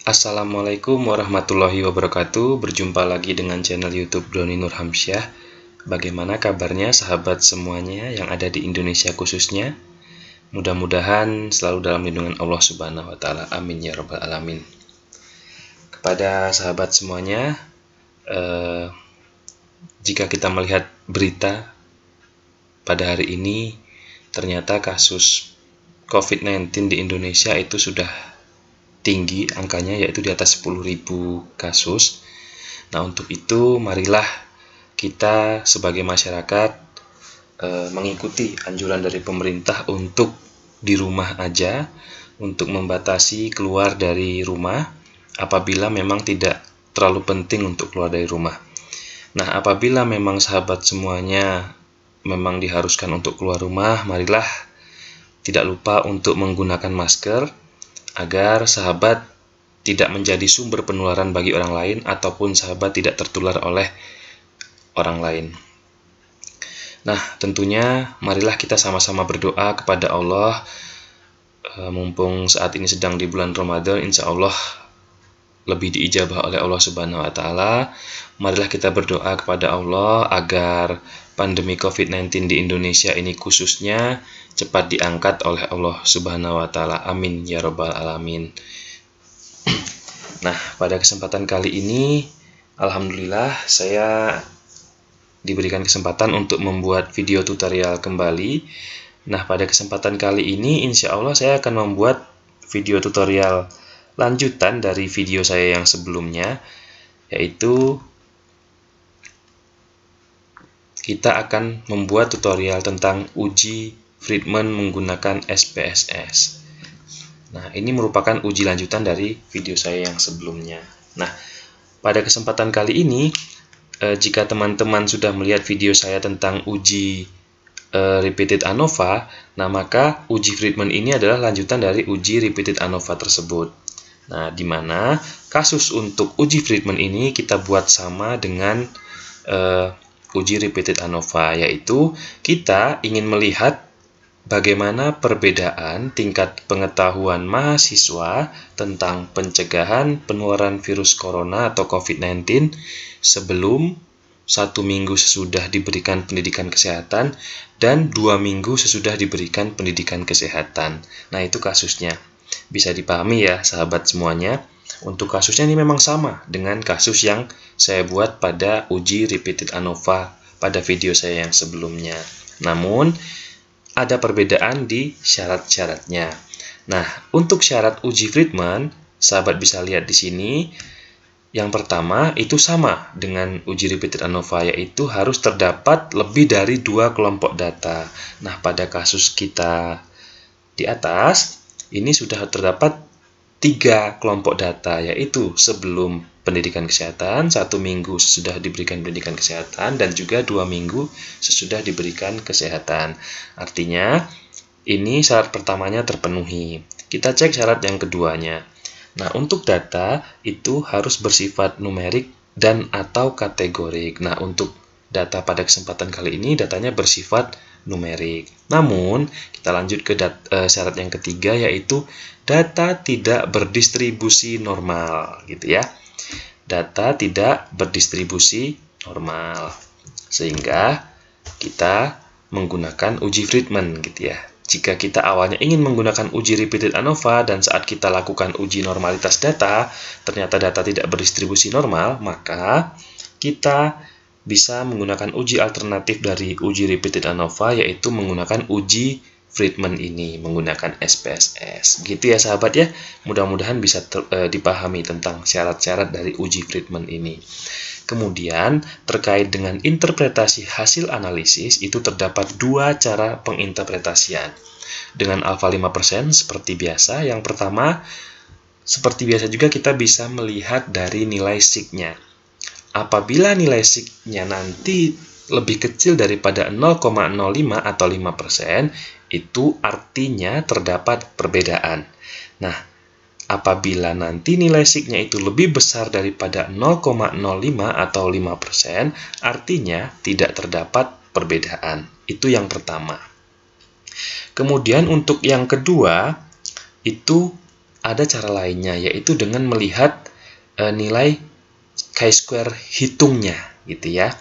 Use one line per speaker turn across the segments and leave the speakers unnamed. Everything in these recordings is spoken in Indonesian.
Assalamualaikum warahmatullahi wabarakatuh. Berjumpa lagi dengan channel YouTube Doni Nurhamsyah. Bagaimana kabarnya sahabat semuanya yang ada di Indonesia khususnya? Mudah-mudahan selalu dalam lindungan Allah Subhanahu wa taala. Amin ya rabbal alamin. Kepada sahabat semuanya, jika kita melihat berita pada hari ini, ternyata kasus COVID-19 di Indonesia itu sudah tinggi angkanya, yaitu di atas 10.000 kasus. Nah, untuk itu marilah kita sebagai masyarakat mengikuti anjuran dari pemerintah untuk di rumah aja, untuk membatasi keluar dari rumah apabila memang tidak terlalu penting untuk keluar dari rumah. Nah, apabila memang sahabat semuanya memang diharuskan untuk keluar rumah, marilah tidak lupa untuk menggunakan masker agar sahabat tidak menjadi sumber penularan bagi orang lain ataupun sahabat tidak tertular oleh orang lain. Nah, tentunya marilah kita sama-sama berdoa kepada Allah. Mumpung saat ini sedang di bulan Ramadan, insya Allah lebih diijabah oleh Allah Subhanahu wa taala. Marilah kita berdoa kepada Allah agar pandemi COVID-19 di Indonesia ini khususnya cepat diangkat oleh Allah Subhanahu wa taala. Amin ya rabbal alamin. Nah, pada kesempatan kali ini alhamdulillah saya diberikan kesempatan untuk membuat video tutorial kembali. Nah, pada kesempatan kali ini insya Allah saya akan membuat video tutorial lanjutan dari video saya yang sebelumnya, yaitu kita akan membuat tutorial tentang uji Friedman menggunakan SPSS. Nah, ini merupakan uji lanjutan dari video saya yang sebelumnya. Nah, pada kesempatan kali ini, jika teman-teman sudah melihat video saya tentang uji repeated ANOVA, nah maka uji Friedman ini adalah lanjutan dari uji repeated ANOVA tersebut. Nah, di mana kasus untuk uji Friedman ini kita buat sama dengan uji repeated ANOVA, yaitu kita ingin melihat bagaimana perbedaan tingkat pengetahuan mahasiswa tentang pencegahan penularan virus corona atau COVID-19 sebelum 1 minggu sesudah diberikan pendidikan kesehatan dan 2 minggu sesudah diberikan pendidikan kesehatan. Nah, itu kasusnya. Bisa dipahami ya sahabat semuanya. Untuk kasusnya ini memang sama dengan kasus yang saya buat pada uji repeated ANOVA pada video saya yang sebelumnya. Namun, ada perbedaan di syarat-syaratnya. Nah, untuk syarat uji Friedman, sahabat bisa lihat di sini. Yang pertama, itu sama dengan uji repeated ANOVA, yaitu harus terdapat lebih dari 2 kelompok data. Nah, pada kasus kita di atas, ini sudah terdapat 3 kelompok data, yaitu sebelum pendidikan kesehatan, 1 minggu sesudah diberikan pendidikan kesehatan, dan juga 2 minggu sesudah diberikan kesehatan. Artinya, ini syarat pertamanya terpenuhi. Kita cek syarat yang keduanya. Nah, untuk data itu harus bersifat numerik dan atau kategorik. Nah, untuk data pada kesempatan kali ini datanya bersifat numerik. Namun, kita lanjut ke syarat yang ketiga, yaitu data tidak berdistribusi normal, gitu ya. Data tidak berdistribusi normal. Sehingga kita menggunakan uji Friedman, gitu ya. Jika kita awalnya ingin menggunakan uji repeated ANOVA dan saat kita lakukan uji normalitas data, ternyata data tidak berdistribusi normal, maka kita bisa menggunakan uji alternatif dari uji repeated ANOVA, yaitu menggunakan uji Friedman ini, menggunakan SPSS. Gitu ya sahabat ya, mudah-mudahan bisa dipahami tentang syarat-syarat dari uji Friedman ini. Kemudian, terkait dengan interpretasi hasil analisis, itu terdapat 2 cara penginterpretasian. Dengan alfa 5% seperti biasa, yang pertama, seperti biasa juga kita bisa melihat dari nilai signya. Apabila nilai signya nanti lebih kecil daripada 0,05 atau 5%, itu artinya terdapat perbedaan. Nah, apabila nanti nilai signya itu lebih besar daripada 0,05 atau 5%, artinya tidak terdapat perbedaan. Itu yang pertama. Kemudian untuk yang kedua, itu ada cara lainnya, yaitu dengan melihat nilai chi-square hitungnya, gitu ya.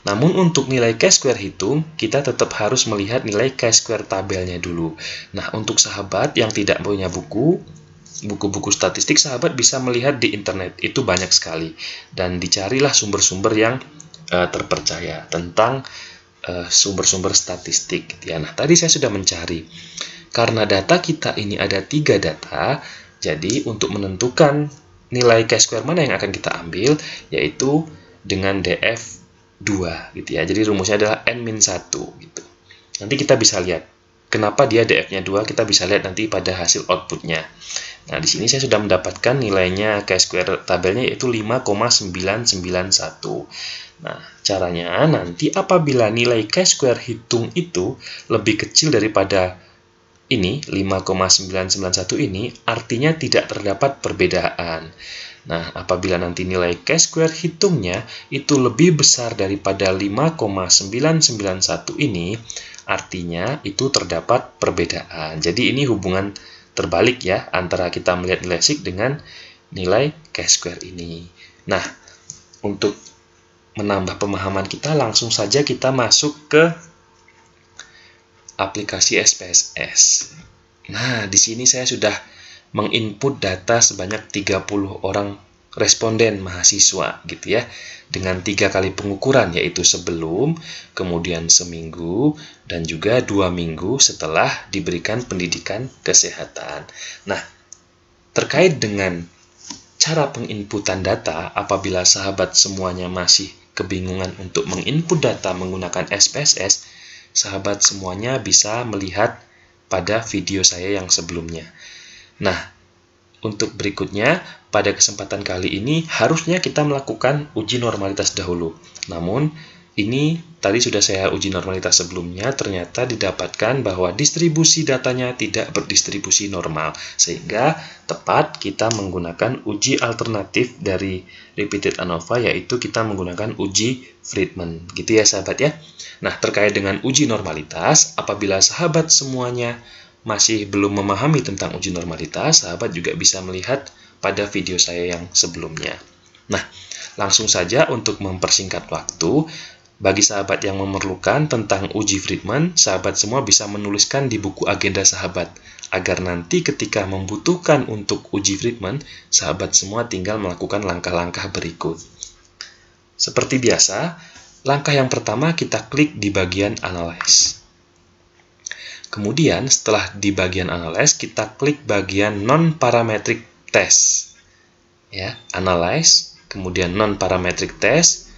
Namun untuk nilai chi-square hitung, kita tetap harus melihat nilai chi-square tabelnya dulu. Nah, untuk sahabat yang tidak punya buku-buku statistik, sahabat bisa melihat di internet, itu banyak sekali. Dan dicarilah sumber-sumber yang terpercaya tentang sumber-sumber statistik, gitu ya. Nah, tadi saya sudah mencari. Karena data kita ini ada 3 data, jadi untuk menentukan nilai chi-square mana yang akan kita ambil, yaitu dengan df2, gitu ya. Jadi rumusnya adalah n-1, gitu. Nanti kita bisa lihat kenapa dia df-nya 2, kita bisa lihat nanti pada hasil outputnya. Nah, di sini saya sudah mendapatkan nilainya chi-square tabelnya, yaitu 5,991. Nah, caranya nanti apabila nilai chi-square hitung itu lebih kecil daripada ini, 5,991 ini, artinya tidak terdapat perbedaan. Nah, apabila nanti nilai chi-square hitungnya itu lebih besar daripada 5,991 ini, artinya itu terdapat perbedaan. Jadi ini hubungan terbalik ya, antara kita melihat nilai sig dengan nilai chi-square ini. Nah, untuk menambah pemahaman kita, langsung saja kita masuk ke aplikasi SPSS. Nah, di sini saya sudah menginput data sebanyak 30 orang responden mahasiswa, gitu ya, dengan 3 kali pengukuran, yaitu sebelum, kemudian seminggu, dan juga 2 minggu setelah diberikan pendidikan kesehatan. Nah, terkait dengan cara penginputan data, apabila sahabat semuanya masih kebingungan untuk menginput data menggunakan SPSS, sahabat semuanya bisa melihat pada video saya yang sebelumnya. Nah, untuk berikutnya, pada kesempatan kali ini harusnya kita melakukan uji normalitas dahulu. Namun, ini tadi sudah saya uji normalitas sebelumnya, ternyata didapatkan bahwa distribusi datanya tidak berdistribusi normal, sehingga tepat kita menggunakan uji alternatif dari repeated ANOVA, yaitu kita menggunakan uji Friedman. Gitu ya sahabat ya. Nah, terkait dengan uji normalitas, apabila sahabat semuanya masih belum memahami tentang uji normalitas, sahabat juga bisa melihat pada video saya yang sebelumnya. Nah, langsung saja untuk mempersingkat waktu, bagi sahabat yang memerlukan tentang uji Friedman, sahabat semua bisa menuliskan di buku agenda sahabat, agar nanti ketika membutuhkan untuk uji Friedman, sahabat semua tinggal melakukan langkah-langkah berikut. Seperti biasa, langkah yang pertama kita klik di bagian Analyze. Kemudian setelah di bagian Analyze, kita klik bagian Non-Parametric Test. Ya, Analyze, kemudian Non-Parametric Test,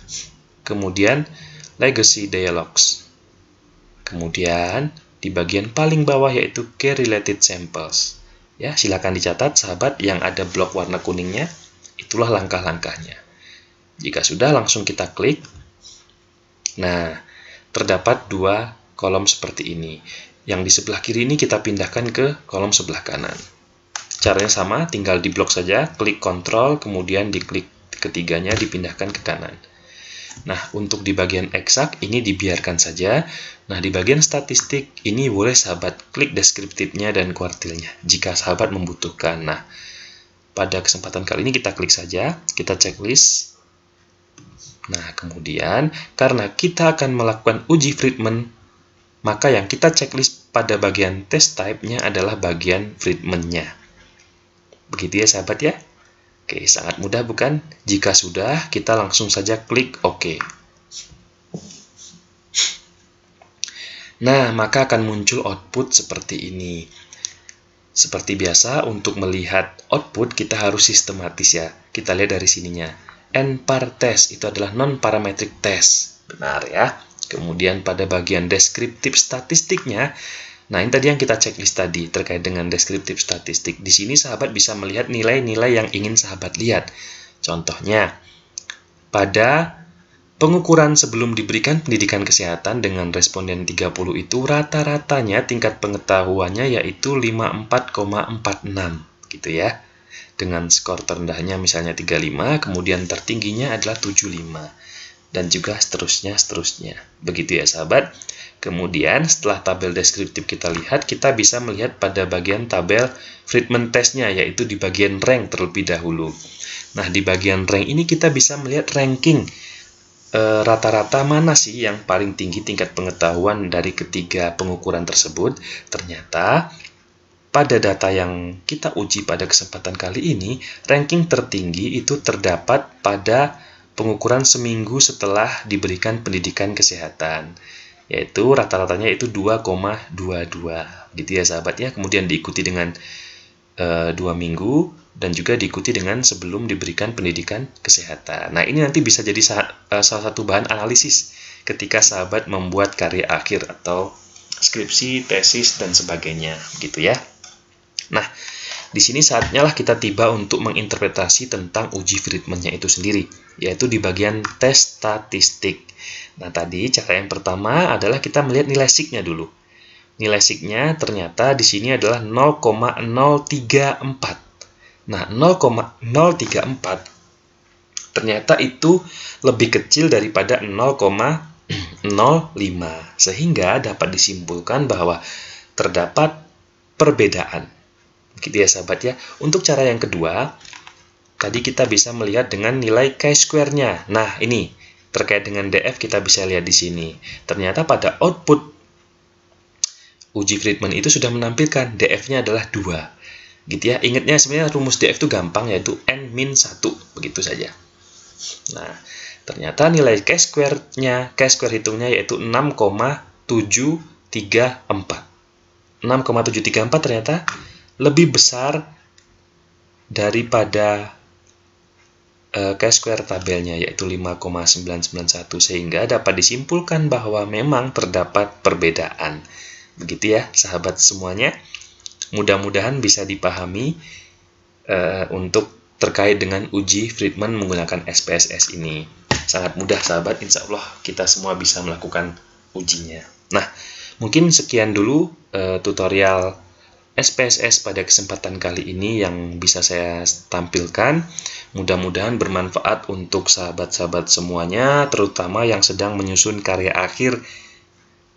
kemudian Legacy Dialogues. Kemudian di bagian paling bawah yaitu Key Related Samples. Ya, silakan dicatat sahabat yang ada blok warna kuningnya, itulah langkah-langkahnya. Jika sudah, langsung kita klik. Nah, terdapat 2 kolom seperti ini. Yang di sebelah kiri ini kita pindahkan ke kolom sebelah kanan. Caranya sama, tinggal di blok saja, klik Ctrl, kemudian diklik ketiganya dipindahkan ke kanan. Nah, untuk di bagian eksak ini dibiarkan saja. Nah, di bagian statistik ini boleh sahabat klik deskriptifnya dan kuartilnya jika sahabat membutuhkan. Nah, pada kesempatan kali ini kita klik saja, kita checklist. Nah, kemudian karena kita akan melakukan uji Friedman, maka yang kita checklist pada bagian test type-nya adalah bagian Friedman-nya. Begitu ya sahabat ya. Oke, sangat mudah bukan? Jika sudah, kita langsung saja klik OK. Nah, maka akan muncul output seperti ini. Seperti biasa, untuk melihat output kita harus sistematis ya. Kita lihat dari sininya. N-par test itu adalah non-parametric test. Benar ya. Kemudian pada bagian deskriptif statistiknya, nah ini tadi yang kita checklist tadi terkait dengan deskriptif statistik. Di sini sahabat bisa melihat nilai-nilai yang ingin sahabat lihat. Contohnya, pada pengukuran sebelum diberikan pendidikan kesehatan dengan responden 30 itu rata-ratanya tingkat pengetahuannya yaitu 54,46 gitu ya. Dengan skor terendahnya misalnya 35, kemudian tertingginya adalah 75. dan juga seterusnya. Begitu ya sahabat. Kemudian setelah tabel deskriptif kita lihat, kita bisa melihat pada bagian tabel Friedman testnya, yaitu di bagian rank terlebih dahulu. Nah, di bagian rank ini kita bisa melihat ranking rata-rata mana sih yang paling tinggi tingkat pengetahuan dari ketiga pengukuran tersebut. Ternyata pada data yang kita uji pada kesempatan kali ini, ranking tertinggi itu terdapat pada pengukuran seminggu setelah diberikan pendidikan kesehatan, yaitu rata-ratanya itu 2,22 gitu ya sahabat ya. Kemudian diikuti dengan 2 minggu dan juga diikuti dengan sebelum diberikan pendidikan kesehatan. Nah, ini nanti bisa jadi salah satu bahan analisis ketika sahabat membuat karya akhir atau skripsi, tesis, dan sebagainya gitu ya. Nah, di sini saatnya lah kita tiba untuk menginterpretasi tentang uji Friedman-nya itu sendiri, yaitu di bagian tes statistik. Nah, tadi cara yang pertama adalah kita melihat nilai signya dulu. Nilai signya ternyata di sini adalah 0,034. Nah, 0,034 ternyata itu lebih kecil daripada 0,05, sehingga dapat disimpulkan bahwa terdapat perbedaan. Gitu ya sahabat ya. Untuk cara yang kedua, tadi kita bisa melihat dengan nilai chi-square-nya. Nah, ini terkait dengan DF kita bisa lihat di sini. Ternyata pada output uji Friedman itu sudah menampilkan DF-nya adalah 2. Gitu ya. Ingatnya sebenarnya rumus DF itu gampang, yaitu N-1, begitu saja. Nah, ternyata nilai chi-square-nya, chi-square hitungnya yaitu 6,734. 6,734 ternyata lebih besar daripada chi-square tabelnya, yaitu 5,991, sehingga dapat disimpulkan bahwa memang terdapat perbedaan. Begitu ya sahabat semuanya. Mudah-mudahan bisa dipahami untuk terkait dengan uji Friedman menggunakan SPSS ini. Sangat mudah sahabat, insya Allah kita semua bisa melakukan ujinya. Nah, mungkin sekian dulu tutorial SPSS pada kesempatan kali ini yang bisa saya tampilkan. Mudah-mudahan bermanfaat untuk sahabat-sahabat semuanya, terutama yang sedang menyusun karya akhir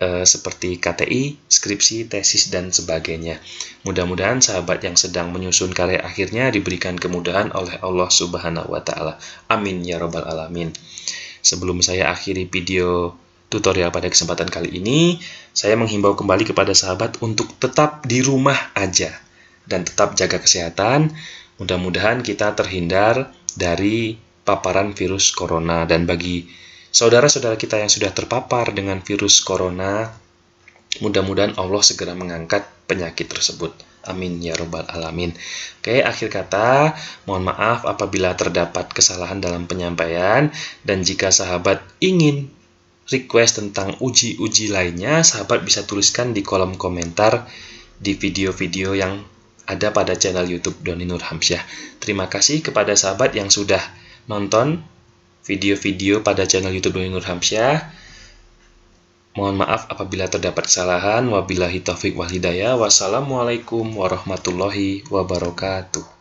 seperti KTI, skripsi, tesis, dan sebagainya. Mudah-mudahan sahabat yang sedang menyusun karya akhirnya diberikan kemudahan oleh Allah Subhanahu wa Ta'ala. Amin ya Rabbal 'Alamin. Sebelum saya akhiri video tutorial pada kesempatan kali ini, saya menghimbau kembali kepada sahabat untuk tetap di rumah aja dan tetap jaga kesehatan. Mudah-mudahan kita terhindar dari paparan virus corona, dan bagi saudara-saudara kita yang sudah terpapar dengan virus corona, mudah-mudahan Allah segera mengangkat penyakit tersebut. Amin ya Rabbal 'Alamin. Oke, akhir kata, mohon maaf apabila terdapat kesalahan dalam penyampaian, dan jika sahabat ingin request tentang uji-uji lainnya, sahabat bisa tuliskan di kolom komentar di video-video yang ada pada channel YouTube Doni Nur Hamsyah. Terima kasih kepada sahabat yang sudah nonton video-video pada channel YouTube Doni Nur Hamsyah. Mohon maaf apabila terdapat kesalahan. Wabillahi taufik wal hidayah. Wassalamualaikum warahmatullahi wabarakatuh.